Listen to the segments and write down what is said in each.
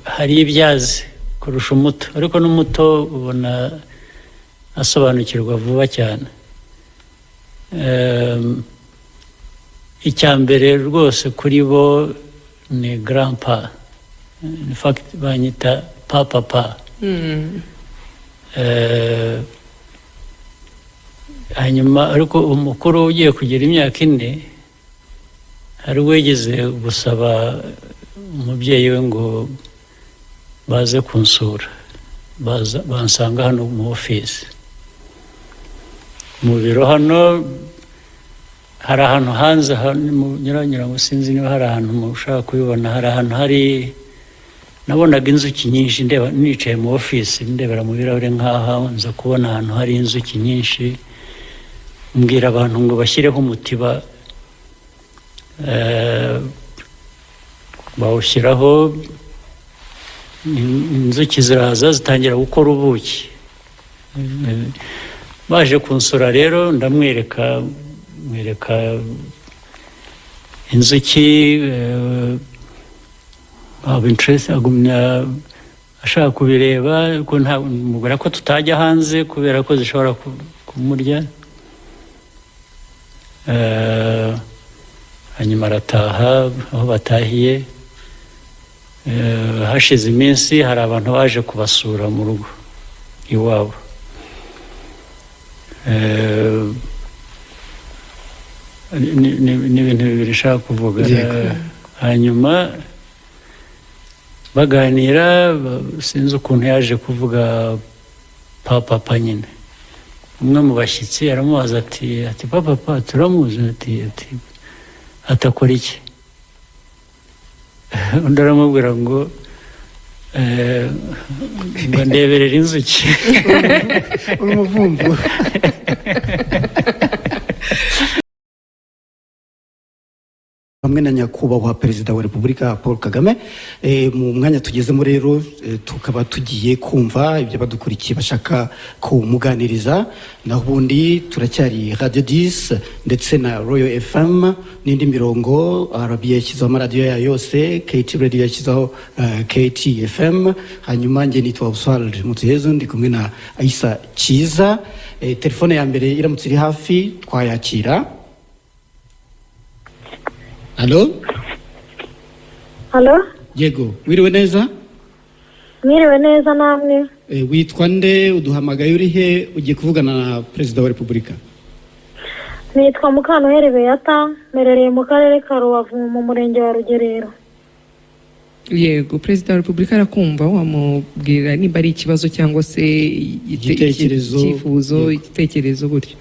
hari ibyazi kurusha umuto ariko n'umuto ubona asobanukirwa vuba cyane. Icya mbere rwose kuri bo ni grandpa, in fact banyita papa. Hanyuma ariko umukuru ugiye kugira imyaka 4 hari wegeze gusaba umubyeyi we ngo baze kunsura, bansanga hano mu office mu biro hano. Hari ahantu hanze nyuranyura ngo sinzi niba hari ahantu mushaka kubibona, hari ahantu hari nabonaga inzuki nyinshi ndeba nicaye mu office ndebera mu birahure nkaha nza kubona ahantu hari inzuki nyinshi, mbwira abantu ngo bashyireho umutiba, bawushyiraho, inzuki ziraza zitangira gukora ubuki. Baje kunsura rero ndamwereka inzuki, aba interest agumya ashaka kubireba ko mubwira ko tutajya hanze kubera ko zishobora kumurya. Hanyuma arataha, aho batahiye hashize iminsi hari abantu baje kubasura mu rugo iwabo. Ni ibintu bibiri nshaka kuvuga. Hanyuma baganira sinzi ukuntu yaje kuvuga papa nyine. Umwe mu bashyitsi aramubaza ati papa turamuzi, ati atakora iki? Undi aramubwira ngo ndeberera inzuki. Umuvumvu. Hamwe na nyakubahwa perezida wa Repubulika Paul Kagame, mu mwanya tugezemo rero tukaba tugiye kumva ibyo badukurikiye bashaka kumuganiriza. Naho ubundi turacyari Radio 10 ndetse na Royal FM n'indi mirongo. RBA yashyizeho amaradiyo yayo yose, KT Radio yashyizeho KT FM. Hanyuma njye nitwa Oswald Mutuyezu ndi kumwe na Aisa Kiza. Telefone ya mbere iramutse iri hafi twayakira. Halo? Halo? Yego, wiriwe neza? Mwiriwe neza namwe. Witwa nde, uduhamagaye uri he, ugiye kuvugana na Perezida wa Repubulika? Nitwa Mukanoheri Beata, merereye mu karere ka Rubavu mu murenge wa Rugerero. Yego, Perezida wa Repubulika arakumva, wamubwira niba ari ikibazo cyangwa se igitekerezo gutyo.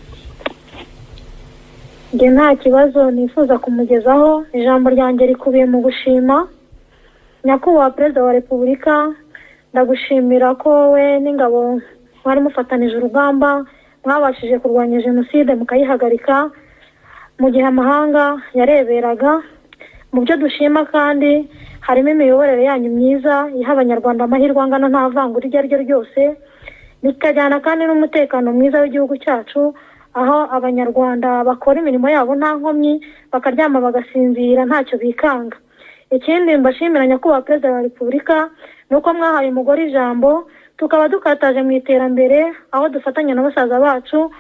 Nge nta kibazo nifuza kumugezaho. Ijambo ryanjye rikubiye mu gushima nyakubahwa Perezida wa Repubulika. Ndagushimira ko we n'ingabo mwari mufatanije urugamba, mwabashije kurwanya jenoside mukayihagarika mu gihe amahanga yareberaga. Mu byo dushima kandi harimo imiyoborere yanyu myiza iha abanyarwanda amahirwe angana nta vangura iryo ari ryo ryose, bikajyana kandi n'umutekano mwiza w'igihugu cyacu, aho abanyarwanda bakora imirimo yabo nta nkomyi, bakaryama bagasinzira ntacyo bikanga. Ikindi mbashimira nyakubahwa Perezida wa Repubulika nuko mwahaye umugore ijambo, tukaba dukataje mu iterambere, aho dufatanya na basaza bacu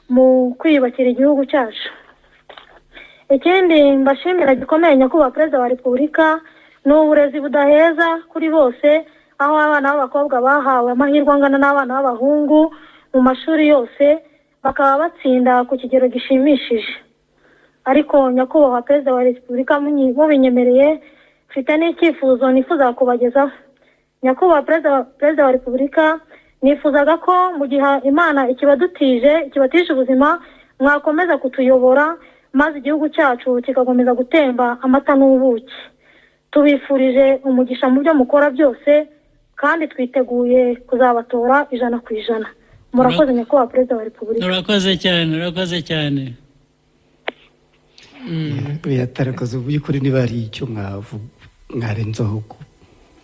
mu kwiyubakira igihugu cyacu. Ikindi mbashimira gikomeye nyakubahwa Perezida wa Repubulika ni uburezi budaheza kuri bose, aho abana b'abakobwa bahawe amahirwe angana n'abana b'abahungu mu mashuri yose, bakaba batsinda ku kigero gishimishije. Ariko nyakubahwa Perezida wa Repubulika mubinyemereye, mfite n'icyifuzo nifuza kubagezaho. Nyakubahwa Perezida wa Repubulika, nifuzaga ko mu gihe Imana ikibatije ubuzima, mwakomeza kutuyobora maze igihugu cyacu kikakomeza gutemba amata n'ubuki. Tubifurije umugisha mu byo mukora byose kandi twiteguye kuzabatora 100%. Murakoze nyakubahwa Perezida wa Repubulika. Urakoze cyane. Yatarakoze by'ukuri niba ari icyo mwarenzaho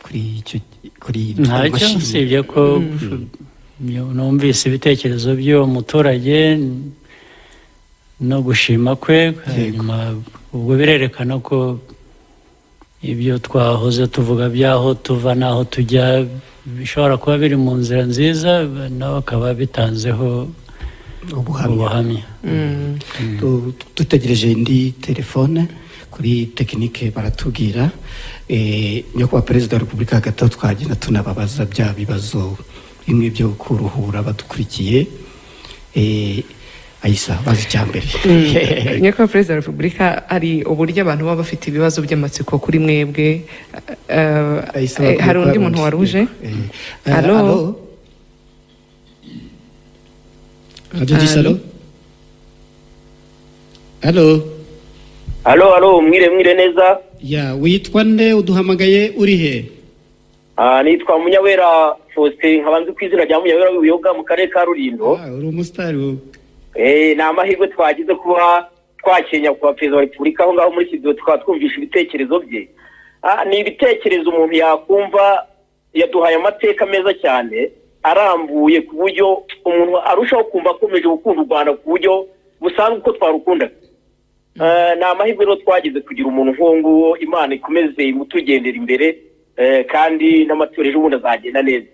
kuri ntacyo usibye ko numvise ibitekerezo by'uwo muturage no gushima kwe. Hanyuma ubwo birerekana ko ibyo twahoze tuvuga byaho tuva n'aho tujya bishobora kuba biri mu nzira nziza nawe akaba bitanzeho ubuhamya. Dutegereje indi telefone kuri tekinike baratubwira nyakubahwa perezida wa repubulika hagati aho twagenda tunababaza bya bibazo bimwe byo kuruhura badukurikiye. Ayisa bazi cyambere nyakubahwa perezida wa repubulika hari uburyo abantu baba bafite ibibazo by'amatsiko kuri mwebwe. Hari undi muntu waruje. Allo Allo mwire neza. Ya witwa nde uduhamagaye uri he? Nitwa Munyawera Faustin nkabanze ku izina rya Munyawera w'Ubuyoga mu karere ka Rulindo. Uri umusitari wowe. Ni amahirwe twagize kuba twakenya kwa perezida wa repubulika aho ngaho muri studio tukaba twumvisha ibitekerezo bye. Ni ibitekerezo umuntu yakumva yaduhaye amateka meza cyane arambuye ku buryo umuntu arushaho kumva akomeje gukunda u Rwanda ku buryo busanzwe uko twarukunda. Ni amahirwe rero twagize kugira umuntu nk'uwo Imana ikomeze imutugendera imbere kandi n'amatorero ubundi azagenda neza.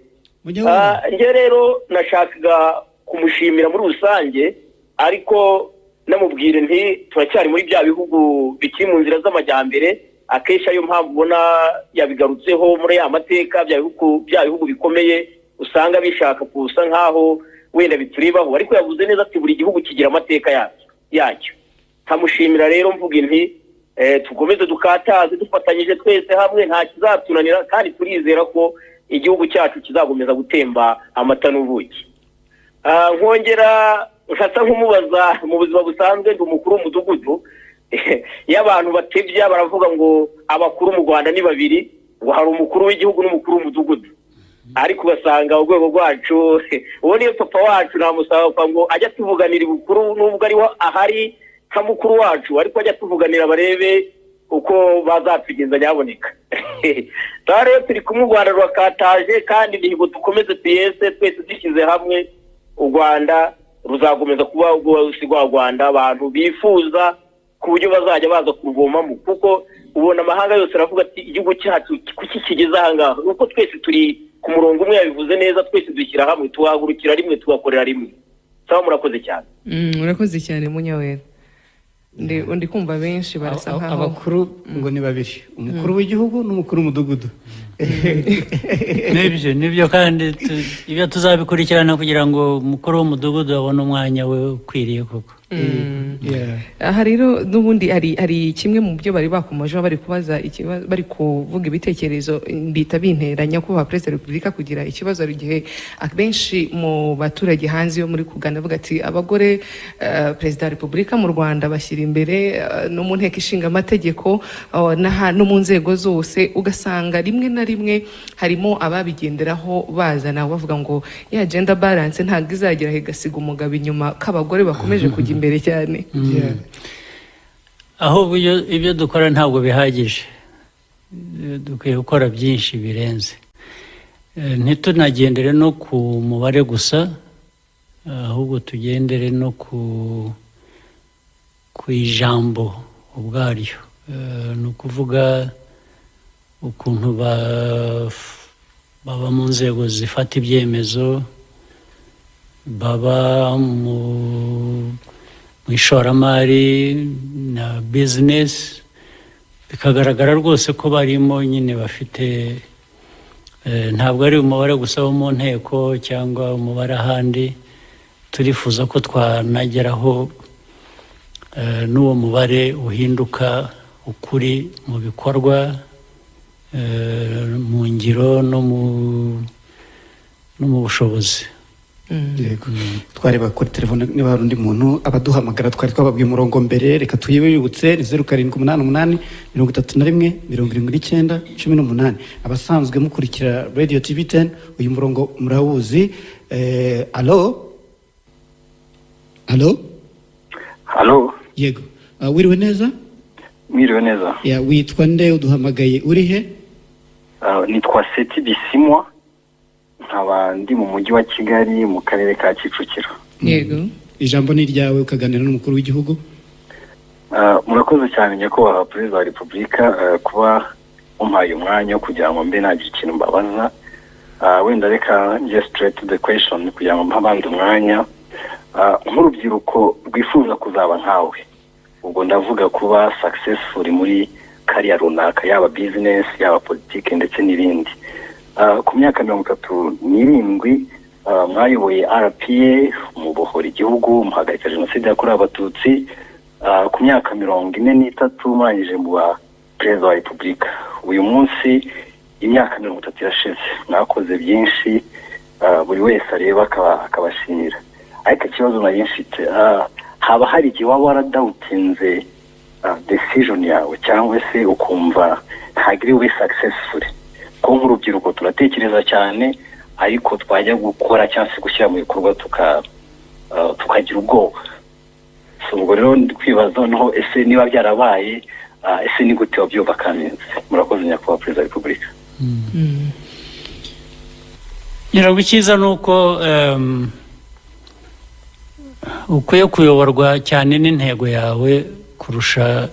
Njye rero nashakaga kumushimira muri rusange ariko namubwire nti turacyari muri bya bihugu bikiri mu nzira z'amajyambere akesha ayo mpamvu ubona yabigarutseho muri ya mateka bya bihugu bikomeye usanga bishaka kusa nkaho wenda bituribaho ariko yavuze neza ati buri gihugu kigira amateka yacyo. Kamushimira rero mvuga nti tukomeze dukataze dufatanyije twese hamwe nta kizatunanira kandi turizera ko igihugu cyacu kizagomeza gutemba amata n'ubuki. Nkongera nkasa nkumubaza mu buzima busanzwe ndi umukuru w'umudugudu y'abantu batebya baravuga ngo abakuru mu Rwanda ni babiri ngo hari umukuru w'igihugu n'umukuru w'umudugudu ariko ugasanga urwego rwacu uwo niyo papa wacu namusaba ngo ajya tuvuganira ibukuru nubwo ariho ahari nka mukuru wacu ariko ajya tuvuganira barebe uko bazatugenza nyaboneka. Rero turi kumwe u Rwanda rwakataje kandi niho dukomeze tuyese twese dushyize hamwe u Rwanda ruzagomeza kuba usigwa Rwanda abantu bifuza ku buryo bazajya baza kuvomamo kuko ubona amahanga yose aravuga ati igihugu cyacu kuki kigeze ahangaha nuko twese turi ku murongo umwe yabivuze neza twese dushyira hamwe tuhagurukira rimwe tugakorera rimwe. Sawa murakoze cyane. Murakoze cyane Munyawera. Ndi kumva benshi barasa nkaho abakuru ngo ni babiri umukuru w'igihugu n'umukuru w'umudugudu. Nibyo kandi ibyo tuzabikurikirana kugira ngo umukuru w'umudugudu abone umwanya we ukwiriye koko. Aha rero n'ubundi hari kimwe mu byo bari bakomeje bari kubaza ikibazo bari kuvuga ibitekerezo mbita binteranya ko perezida wa repubulika kugira ikibazo ari gihe abenshi mu baturage hanze yo muri kugana avuga ati abagore perezida wa repubulika mu Rwanda bashyira imbere no mu nteko ishinga amategeko no mu nzego zose ugasanga rimwe na rimwe harimo ababigenderaho bazana bavuga ngo ya gender balance ntabwo izagera hegasiga umugabo inyuma k'abagore bakomeje kujya imbere cyane. Aho ibyo dukora ntabwo bihagije dukwiye gukora byinshi birenze ntitunagendere no ku mubare gusa ahubwo tugendere no ku ijambo ubwaryo ni ukuvuga ukuntu baba mu nzego zifata ibyemezo baba mu ishoramari na bizinesi bikagaragara rwose ko barimo nyine bafite ntabwo ari umubare gusa wo mu nteko cyangwa umubare ahandi turifuza ko twanageraho n'uwo mubare uhinduka ukuri mu bikorwa mu ngiro no mu bushobozi. Twareba kuri telefone niba hari undi muntu abaduhamagara twari twababwiye umurongo mbere reka tuyibibutse 0788 31 79 18 abasanzwe mukurikira Radio TV 10 uyu murongo murawuzi. Allo yego wiriwe neza? Mwiriwe neza. Ya witwa nde uduhamagaye uri he? Nitwa Seti Bisimwa nkaba ndi mu mujyi wa Kigali mu karere ka Kicukiro. Yego. Ijambo ni ryawe ukaganira n'umukuru w'igihugu. Murakoze cyane nyakubahwa perezida wa repubulika kuba umpaye umwanya kugira ngo mbe nagira ikintu mbabaza. Wenda reka njye straight to the question kugira ngo mpabande umwanya. Nk'urubyiruko rwifuza kuzaba nkawe, ubwo ndavuga kuba successful muri career runaka, yaba business, yaba politike ndetse n'ibindi. Ku myaka 37 mwayoboye RPA, mubohora igihugu, muhagarika jenoside yakorewe abatutsi. Ku myaka 43 mwanyije mu ba Perezida wa Repubulika. Uyu munsi imyaka 30 irashize, mwakoze byinshi, buri wese areba akabashimira. Ariko ikibazo nari mfite, haba hari igihe waba waradawutinze decision yawe cyangwa se ukumva ntagiri ube successful? Ko nk'urubyiruko turatekereza cyane, ariko twajya gukora cyangwa se gushyira mu bikorwa tukagira ubwoba. Ubwo rero kwibaza noneho ese niba byarabaye, ese ni gute wabyubaka neza? Murakoze nyakubahwa Perezida wa Repubulika. Icyiza ni uko ukwiye kuyoborwa cyane n'intego yawe kurusha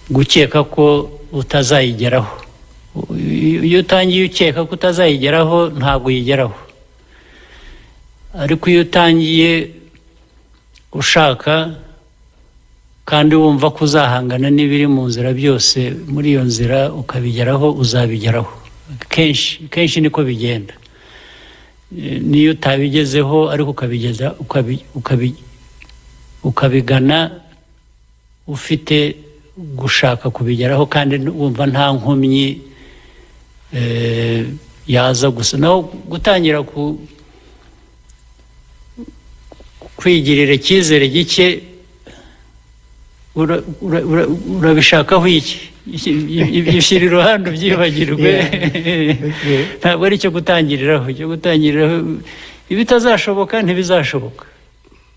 gukeka ko utazayigeraho. Iyo utangiye ukeka ko utazayigeraho ntabwo uyigeraho, ariko iyo utangiye ushaka kandi wumva ko uzahangana n'ibiri mu nzira byose, muri iyo nzira ukabigeraho, uzabigeraho. Kenshi niko bigenda. Niyo utabigezeho ariko ukabigana ufite gushaka kubigeraho kandi wumva nta nkomyi yaza gusa. Naho gutangira kwigirira icyizere gike, urabishakaho iki? Ibishyira iruhande ubyibagirwe. Ntabwo ari cyo gutangiriraho. Icyo gutangiriraho, ibitazashoboka ntibizashoboka,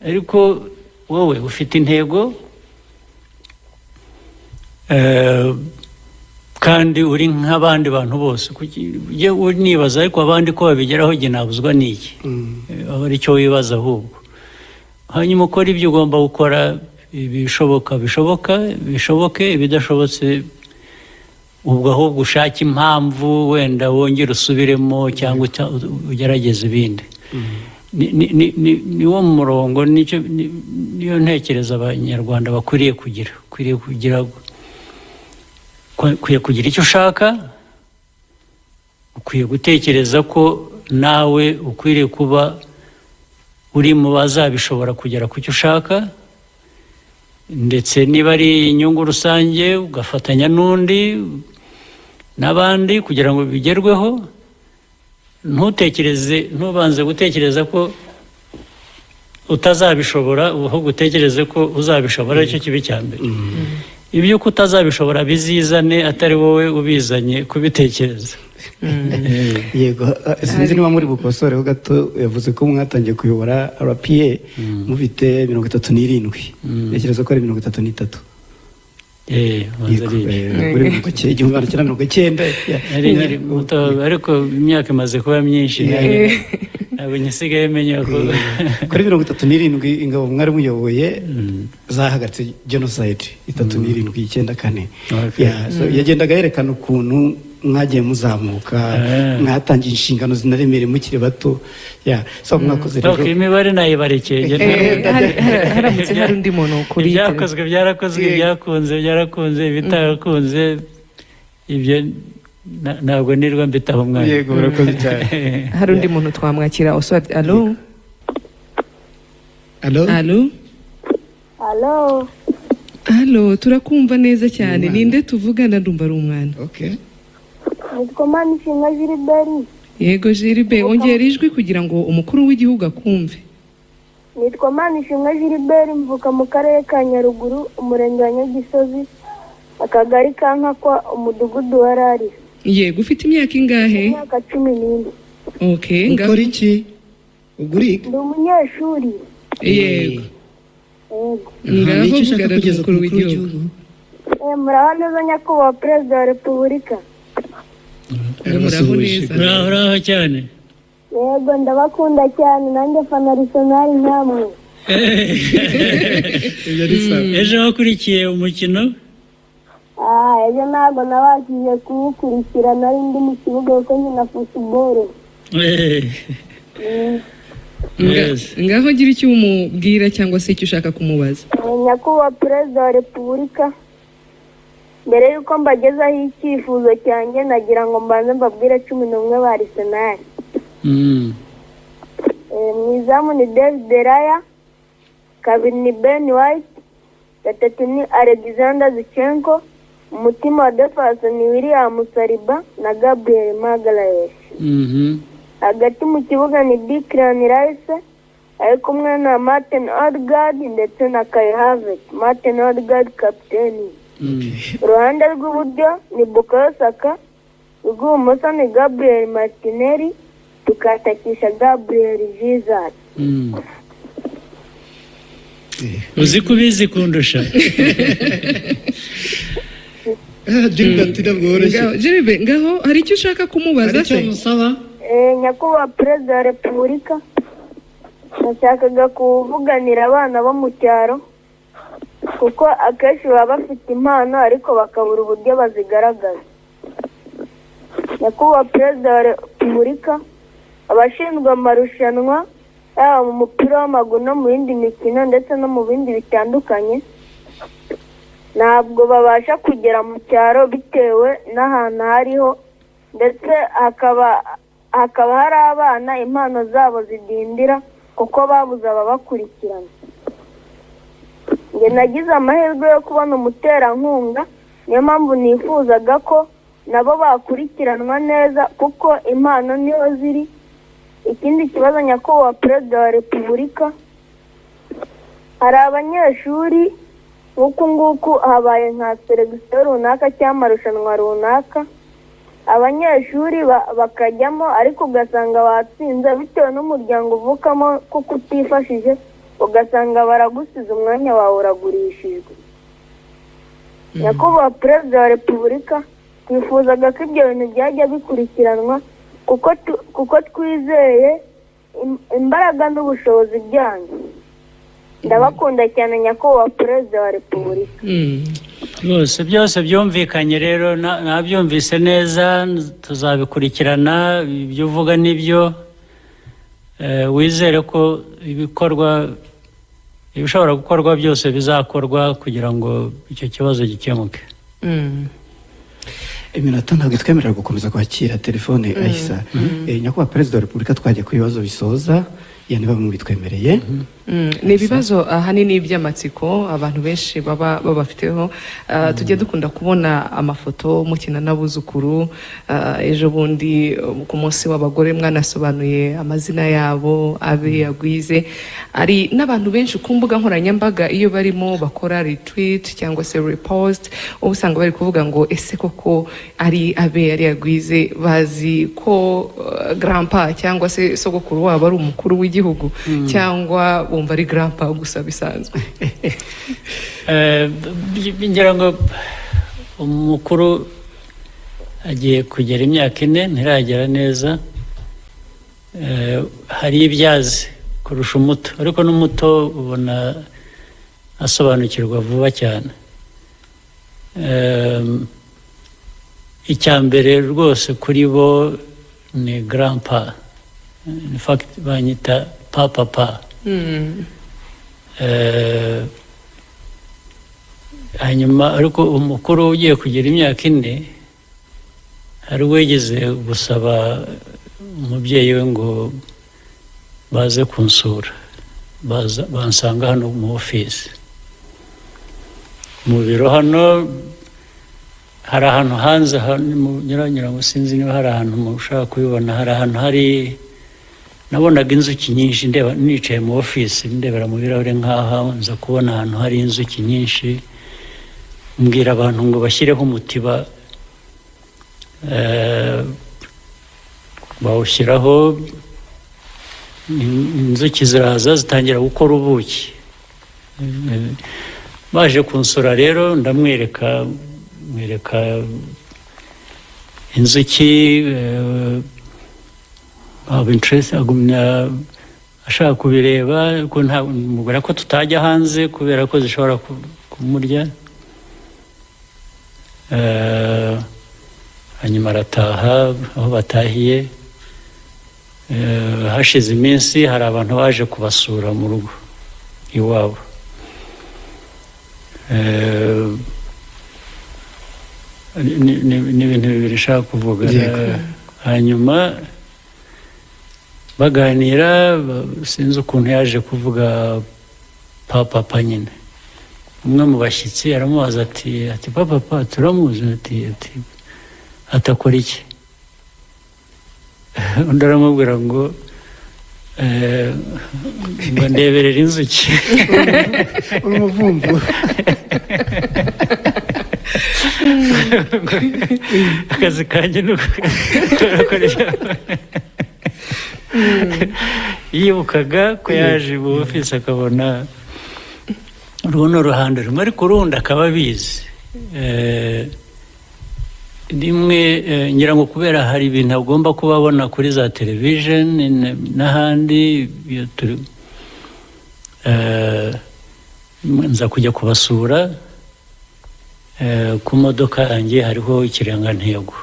ariko wowe ufite intego kandi uri nk'abandi bantu bose. Nibaza ariko abandi ko babigeraho, jye nabuzwa n'iki? Aba ari cyo wibaza ahubwo. Hanyuma ukora ibyo ugomba gukora, bishoboke, ibidashobotse ubwo ahubwo ushaka impamvu, wenda wongere usubiremo cyangwa ugerageze ibindi. Niwo murongo, niyo ntekereza abanyarwanda bakwiriye kugira. Ukwiye kugira icyo ushaka, ukwiye gutekereza ko nawe ukwiriye kuba uri mu bazabishobora kugera ku cyo ushaka, ndetse niba ari inyungu rusange ugafatanya n'abandi kugira ngo bigerweho. Ntubanze gutekereza ko utazabishobora, ahubwo utekereze ko uzabishobora. Aricyo kibi cya mbere. Ibyo ko utazabishobora bizizane, atari wowe ubizanye kubitekereza. Yego, sinzi niba muri bukosoreho gato. Yavuze ko mwatangiye kuyobora RPA mufite 37. Ntekereza ko ari 33. Muri mu gace 1990. Ariko imyaka imaze kuba myinshi, ntabwo nyisigaye menya ko kuri 37 ingabo mwari muyoboye zahagaritse genocide 37-94. Yagendaga yerekana ukuntu mwagiye muzamuka, mwatangiye inshingano zinaremereye mukiri bato. Mwakoze rero. Imibare nayibarekeye. Haramutse hari undi muntu kuri byarakozwe, byarakunze, bitarakunze, ibyo ntabwo nirwa mbitaho umwanya. Yego, urakoze cyane. Hari undi muntu twamwakira. Oswald, alo? Turakumva neza cyane. Ninde tuvugana? Ndumva ari umwana. Nitwa Manishimwe Gilbert. Yego Gilbert, ongera ijwi kugira ngo umukuru w'igihugu akumve. Nitwa Manishimwe Gilbert, mvuka mu karere ka Nyaruguru, umurenge wa Nyagisozi, akagari ka Nkakwa, umudugudu wa Rari. Yego, ufite imyaka ingahe? Imyaka 14. Ukora iki? Ugurika? Ndi umunyeshuri. Yego. Ngaho ushaka kugeza ku mukuru w'igihugu? Muraho neza nyakubahwa Perezida wa Repubulika. Muraho cyane. Yego, ndabakunda cyane, nanjye fana Arsenal namwe. ejo wakurikiye umukino ejo ntabwo nabashije kuwukurikira, nari ndi mu kibuga kuko nkina futuboro. ngaho gira icyo umubwira cyangwa se icyo ushaka kumubaza. Nyakubahwa Perezida wa Repubulika, mbere y'uko mbagezaho icyifuzo cyanjye nagira ngo mbanze mbabwire 11 ba Arsenal. Mu izamu ni David Raya, kabiri ni Ben White, gatatu ni Alexander Zinchenko, umutima wa defense ni William Saliba na Gabriel Magalhaes. Hagati mu kibuga ni Declan Rice ari kumwe na Martin Odegaard ndetse na Kai Havertz. Martin Odegaard kapiteni. Uruhande rw'iburyo ni Bukayo Saka, rw'ibumoso ni Gabriel Martinelli, tukatakisha Gabriel Jesus. uzi kubizi kundusha. Jeribe ngaho hari icyo ushaka kumubaza se? Nyakubahwa Perezida wa Repubulika, nashakaga kuvuganira abana bo mu cyaro kuko akenshi baba bafite impano ariko bakabura uburyo bazigaragaza. Nyakubahwa Perezida wa Repubulika, abashinzwe amarushanwa yaba mu mupira w'amaguru no mu yindi mikino ndetse no mu bindi bitandukanye ntabwo babasha kugera mu cyaro bitewe n'ahantu hariho, ndetse hakaba hari abana impano zabo zidindira kuko babuze ababakurikirana. Njye nagize amahirwe yo kubona umuterankunga, niyo mpamvu nifuzaga ko nabo bakurikiranwa neza kuko impano niho ziri. Ikindi kibazo Nyakubahwa Perezida wa Repubulika, hari abanyeshuri nk'uku nguku habaye nka seregisiyo runaka cyangwa amarushanwa runaka, abanyeshuri bakajyamo ariko ugasanga batsinze bitewe n'umuryango uvukamo kuko utifashije, ugasanga baragusize umwanya wawe uragurishijwe. Nyakubahwa Perezida wa Repubulika, twifuzaga ko ibyo bintu byajya bikurikiranwa kuko twizeye imbaraga n'ubushobozi byanyu. Ndabakunda cyane Nyakubahwa Perezida wa Repubulika. Rwose byose byumvikanye rero, nabyumvise neza, tuzabikurikirana. Ibyo uvuga nibyo, wizere ko ibishobora gukorwa byose bizakorwa kugira ngo icyo kibazo gikemuke. Iminota ntabwo twemerera gukomeza kwakira telefone Aisa. Nyakubahwa Perezida wa Repubulika, twajya ku bibazo bisoza yani bamwe bitwemereye. Ni ibibazo ahanini by'amatsiko abantu benshi baba babafiteho. Tujye dukunda kubona amafoto mukina n'abuzukuru. Ejo bundi ku munsi w'abagore mwanasobanuye amazina yabo, abe yagwize. Ari n'abantu benshi ku mbuga nkoranyambaga iyo barimo bakora retweet cyangwa se repost, usanga bari kuvuga ngo ese koko ari abe yari yagwize, bazi ko grandpa cyangwa se sogokuru wabo ari umukuru w'igihugu cyangwa bumva ari grandpa gusa bisanzwe. Ngira ngo umukuru agiye kugera imyaka 4 ntiragera neza. Hari ibyazi kurusha umuto, ariko n'umuto ubona asobanukirwa vuba cyane. Icyambere rwose kuri bo ni grandpa. In fact banyita papa. Hanyuma ariko umukuru ugiye kugira imyaka 4 hari wegeze gusaba umubyeyi we ngo baze kunsura, bansanga hano mu office. Mu biro hano hari ahantu hanze nyiranyira ngo sinzi niba hari ahantu mushaka kubibona, hari ahantu hari nabonaga inzuki nyinshi nicaye mu office ndebera mu birahure nk'aha nza kubona ahantu hari inzuki nyinshi, mbwira abantu ngo bashyireho umutiba, bawushyiraho, inzuki ziraza zitangira gukora ubuki. Baje kunsura rero ndamwereka inzuki, aba interest ashaka kubireba ko mubwira ko tutajya hanze kubera ko zishobora kumurya. Hanyuma arataha, aho batahiye hashize iminsi hari abantu baje kubasura mu rugo iwabo. Ni ibintu bibiri nshaka kuvuga. Hanyuma baganira, sinzi ukuntu yaje kuvuga papa nyine. Umwe mu bashyitsi aramubaza ati papa turamuzi, ati atakora iki? Undi aramubwira ngo ndeberera inzuki. Umuvumvu. Akazi kanjye turakoresha. Yibukaga ko yaje mu ofisi akabona runo ruhande rumwe, ariko urundi akaba abizi. Rimwe ngira ngo kubera hari ibintu agomba kuba abona kuri za television n'ahandi, nza kujya kubasura. Ku modoka yanjye hariho ikirangantego.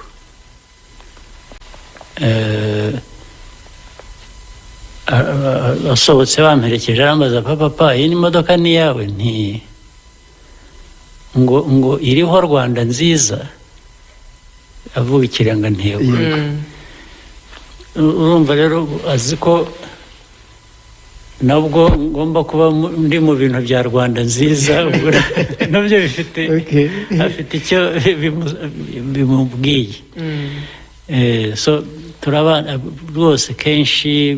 Asohotse bamperekeje arambaza papa iyi ni imodoka ni yawe? Nti ngo iriho Rwanda nziza, avuga ikirangantego. Urumva rero azi ko nabwo ngomba kuba ndi mu bintu bya Rwanda nziza, nabyo afite icyo bimubwiye. So turabana rwose, kenshi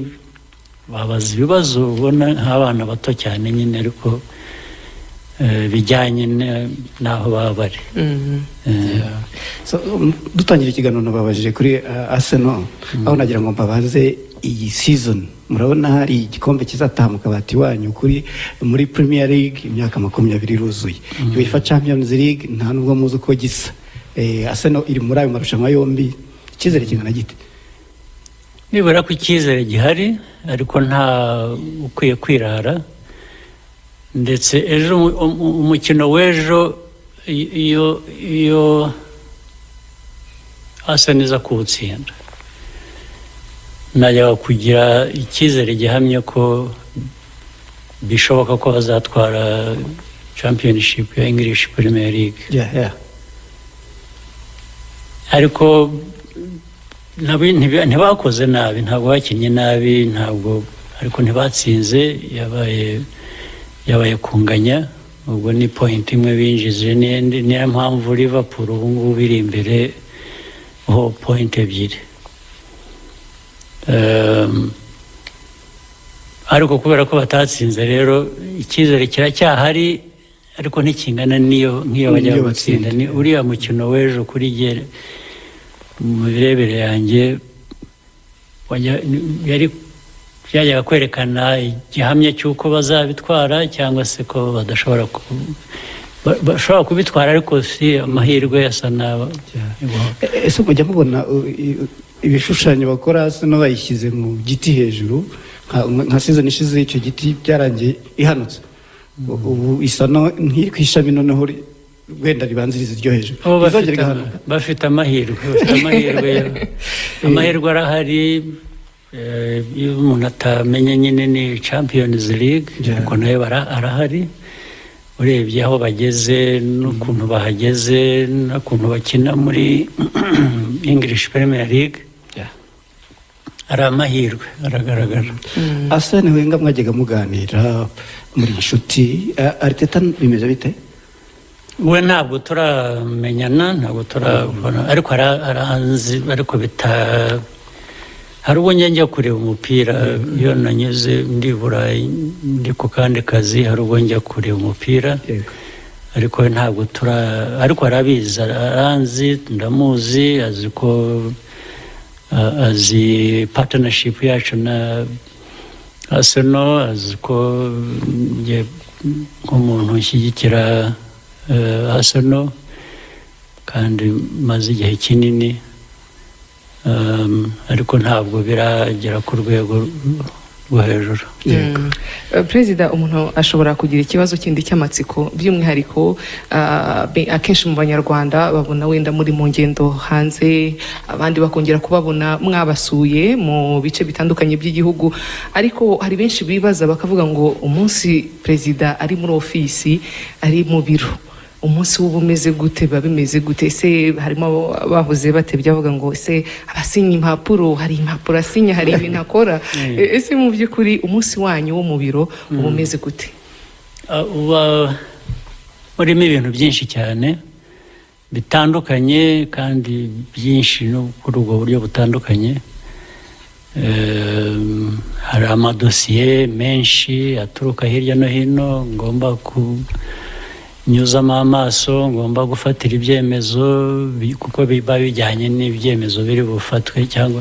babaza ibibazo ubona nk'abana bato cyane nyine, ariko bijyanye n'aho baba bari. Dutangira ikiganiro nababajije kuri Arsenal, aho nagira ngo mbabaze iyi season murabona hari igikombe kizataha mu kabati wanyu muri Premier League, imyaka 20 iruzuye. UEFA Champions League nta nubwo muzi uko gisa. Arsenal iri muri ayo marushanwa yombi, icyizere kingana gite? Nibura ko icyizere gihari, ariko nta ukwiye kwirara. Ndetse ejo umukino w'ejo iyo Arsenal iza kuwutsinda, najyaga kugira icyizere gihamye ko bishoboka ko bazatwara championship ya English Premier League. Ariko ntibakoze nabi, ntabwo bakinnye nabi, ariko ntibatsinze, yabaye kunganya. Ubwo ni point imwe binjije, niyo mpamvu Liverpool ubu ngubu iri imbere ho point ebyiri. Ariko kubera ko batatsinze rero icyizere kiracyahari, ariko ntikingana nk'iyo bajya gutsinda. Ni uriya mukino w'ejo kuri jye mu birebere yanjye byajyaga kwerekana igihamya cy'uko bazabitwara, cyangwa se ko bashobora kubitwara, ariko si amahirwe yasa n'aba. Ese mujya mubona ibishushanyo bakora Arsenal bayishyize mu giti hejuru, nka season ishize icyo giti byarangiye ihanutse, ubu isa nk'iri ku ishami, noneho wenda ribanziriza iryo hejuru. Bafite amahirwe. Amahirwe arahari. Iyo umuntu atamenye nyine ni Champions League, ariko nayo arahari. Urebye aho bageze n'ukuntu bahageze n'ukuntu bakina muri English Premier League, ari amahirwe aragaragara. Arsene Wenger mwajyaga muganira muri inshuti, Arteta bimeze bite? We ntabwo turamenyana, ntabwo turabona, ariko aranzi, ariko hari ubwo njya kureba umupira iyo nanyuze ndi Burayi, ndi ku kandi kazi, hari ubwo njya kureba umupira. Ariko ntabwo ariko arabizi, aranzi, ndamuzi, azi ko azi partnership yacu na Arsenal, azi ko nk'umuntu ushyigikira Arsenal kandi maze igihe kinini. Ariko ntabwo biragera ku rwego rwo hejuru. Perezida, umuntu ashobora kugira ikibazo kindi cy'amatsiko by'umwihariko akenshi mu banyarwanda babona wenda muri mu ngendo hanze, abandi bakongera kubabona mwabasuye mu bice bitandukanye by'igihugu, ariko hari benshi bibaza bakavuga ngo umunsi perezida ari muri ofisi, ari mu biro, umunsi w'ubu umeze gute, biba bimeze gute? Ese harimo bavuze batebye bavuga ngo ese abasinya impapuro, hari impapuro asinya, hari ibintu akora, ese mu by'ukuri umunsi wanyu wo mu biro uba umeze gute? Uba urimo ibintu byinshi cyane bitandukanye kandi byinshi no kuri ubwo buryo butandukanye. Hari amadosiye menshi aturuka hirya no hino ngomba nyuzamo amaso, ngomba gufatira ibyemezo kuko biba bijyanye n'ibyemezo biri bufatwe cyangwa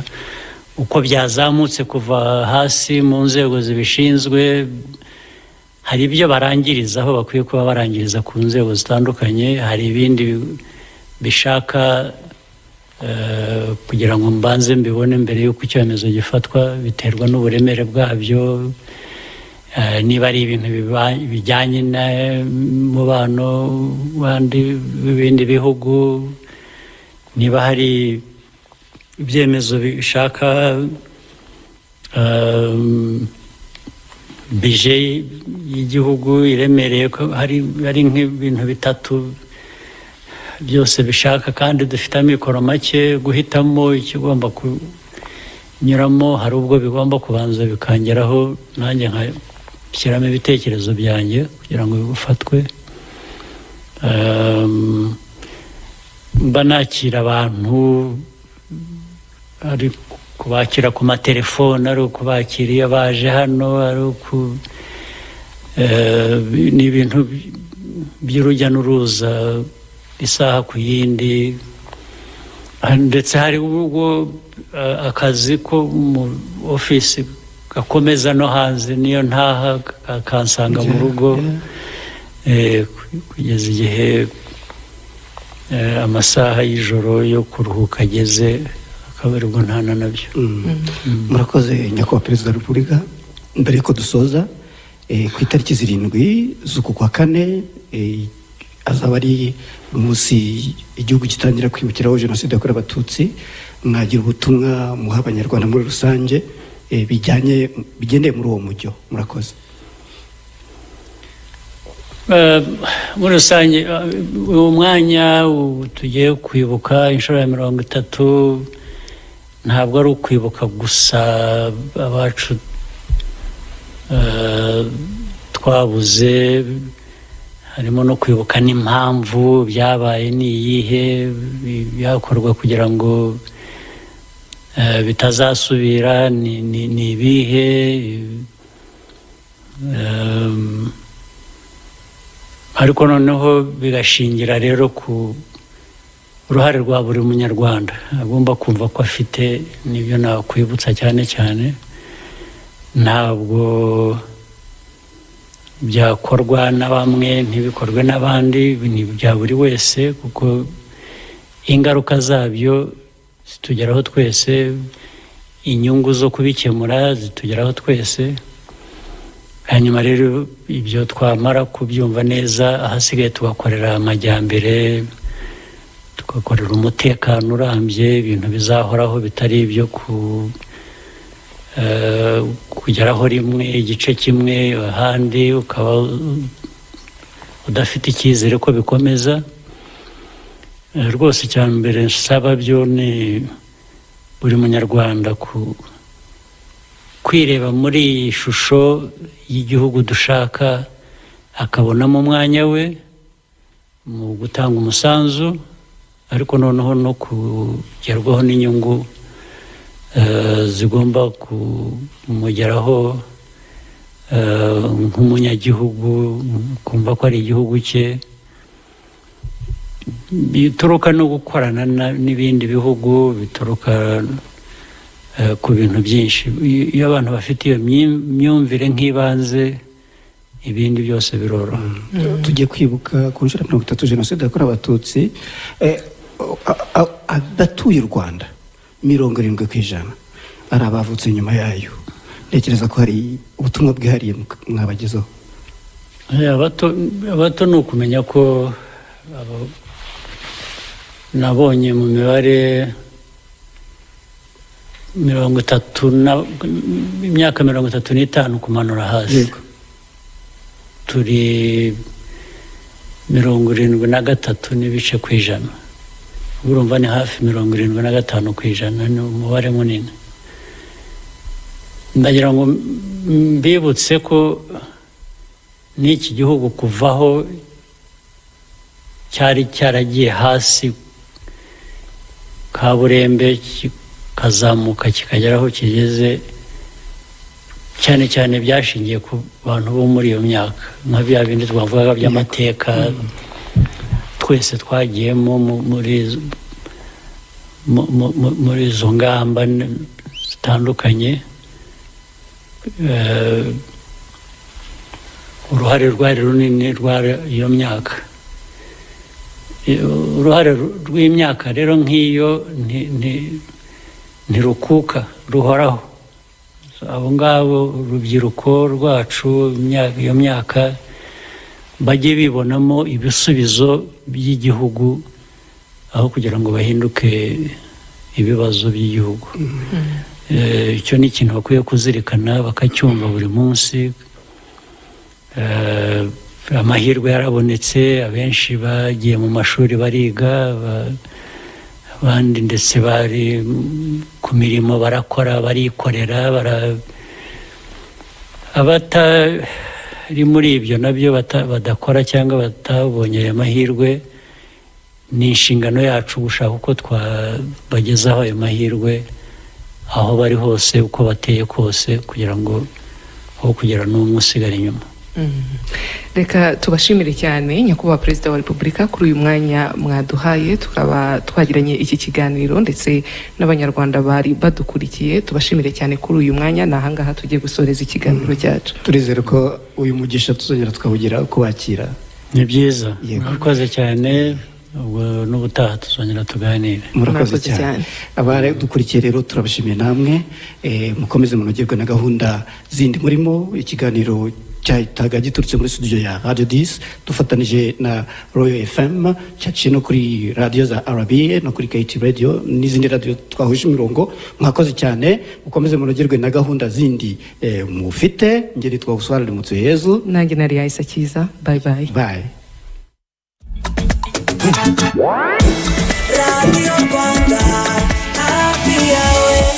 uko byazamutse kuva hasi mu nzego zibishinzwe. Hari ibyo barangiriza aho bakwiye kuba barangiriza ku nzego zitandukanye, hari ibindi bishaka kugira ngo mbanze mbibone mbere y'uko icyemezo gifatwa, biterwa n'uburemere bwabyo. Niba ari ibintu bijyanye n'umubano w'ibindi bihugu, niba hari ibyemezo bishaka bije y'igihugu iremereye, hari nk'ibintu bitatu byose bishaka kandi dufite amikoro make, guhitamo ikigomba kunyuramo hari ubwo bigomba kubanza bikangeraho nanjye shyiramo ibitekerezo byanjye kugira ngo bifatwe. Mba nakira abantu, ari kubakira ku matelefone, ari ukubakira iyo baje hano, ari ni ibintu by'urujya n'uruza isaha ku yindi. Ndetse hari ubwo akazi ko mu ofisi gakomeza no hanze, niyo ntaha akansanga mu rugo kugeza igihe amasaha y'ijoro yo kuruhuka ageze, akaba aribwo ntana nabyo. Murakoze nyakubahwa perezida wa repubulika. Mbere yuko dusoza, ku itariki 7 z'uku kwa kane azaba ari umunsi igihugu gitangira kwibukiraho jenoside yakorewe abatutsi, mwagira ubutumwa muha abanyarwanda muri rusange bigendeye muri uwo mujyo? Murakoze. Muri rusange uwo mwanya tugiye kwibuka inshuro ya 30 ntabwo ari ukwibuka gusa abacu twabuze, harimo no kwibuka n'impamvu byabaye, ni iyihe byakorwa kugira ngo bitazasubira, ni ibihe. Ariko noneho bigashingira rero ku uruhare rwa buri munyarwanda, agomba kumva ko afite n'ibyo nakwibutsa cyane cyane. Ntabwo byakorwa na bamwe ntibikorwe n'abandi, ni bya buri wese, kuko ingaruka zabyo zitugeraho twese, inyungu zo kubikemura zitugeraho twese. Hanyuma rero ibyo twamara kubyumva neza, ahasigaye tugakorera amajyambere, tugakorera umutekano urambye, ibintu bizahoraho bitari ibyo kugeraho rimwe igice kimwe, ahandi ukaba udafite icyizere ko bikomeza. Rwose icya mbere nsaba byo ni buri munyarwanda kwireba muri iyi shusho y'igihugu dushaka, akabonamo umwanya we mu gutanga umusanzu, ariko noneho no kugerwaho n'inyungu zigomba kumugeraho nk'umunyagihugu, kumva ko ari igihugu cye. Bituruka no gukorana n'ibindi bihugu, bituruka ku bintu byinshi. Iyo abantu bafite iyo myumvire nk'ibanze, ibindi byose biroroha. Tugiye kwibuka ku nshuro 30 jenoside yakorewe abatutsi. Abatuye u Rwanda 70% ari abavutse nyuma yayo. ntekereza ko hari ubutumwa bwihariye mwabagezeho. abato ni ukumenya ko nabonye mu mibare 35 kumanura hasi, turi 73 n'ibice ku ijana, urumva ni hafi 75 ku ijana, ni umubare munini. ndagira ngo mbibutse ko n'iki gihugu kuvaho cyari cyaragiye hasi kaburembe kazamuka kikagera aho kigeze, cyane cyane byashingiye ku bantu bo muri iyo myaka, nka bya bindi twavugaga by'amateka twese twagiyemo muri izo ngamba zitandukanye. Uruhare rwari runini rwa iyo myaka. Uruhare rw'imyaka rero nk'iyo ntirukuka, ruhoraho. Abo ngabo urubyiruko rwacu iyo myaka bajye bibonamo ibisubizo by'igihugu aho kugira ngo bahinduke ibibazo by'igihugu. Icyo ni ikintu bakwiye kuzirikana bakacyumva buri munsi. Amahirwe yarabonetse, abenshi bagiye mu mashuri bariga, abandi ndetse bari ku mirimo barakora, barikorera. Abatari muri ibyo nabyo badakora cyangwa batabonye ayo mahirwe, ni inshingano yacu gushaka uko twabagezaho ayo mahirwe aho bari hose, uko bateye kose, kugira ngo aho kugira n'umwe usigara inyuma. Reka tubashimire cyane nyakubahwa Perezida wa Repubulika kuri uyu mwanya mwaduhaye, tukaba twagiranye iki kiganiro ndetse n'abanyarwanda bari badukurikiye. Tubashimire cyane kuri uyu mwanya. Ni ahangaha tugiye gusoreza ikiganiro cyacu. Turizere ko uyu mugisha tuzongera tukawugira kubakira. Ni byiza, murakoze cyane. Ubwo n'ubutaha tuzongera tuganire. Murakoze cyane. Abari dukurikiye rero turabashimiye namwe, mukomeze munogerwe na gahunda zindi murimo. Ikiganiro cyahitaga giturutse muri studio ya Radio 10 dufatanije na Royal FM, cyaciye no kuri radio za RBA no kuri KT Radio n'izindi radio twahuje imirongo. Mwakoze cyane, mukomeze munogerwe na gahunda zindi mufite. Ngeri twaguswarira mutse Yezu, nange nari Aisa Kiza. Bye bye. Bye. Radio Rwanda, happy hour.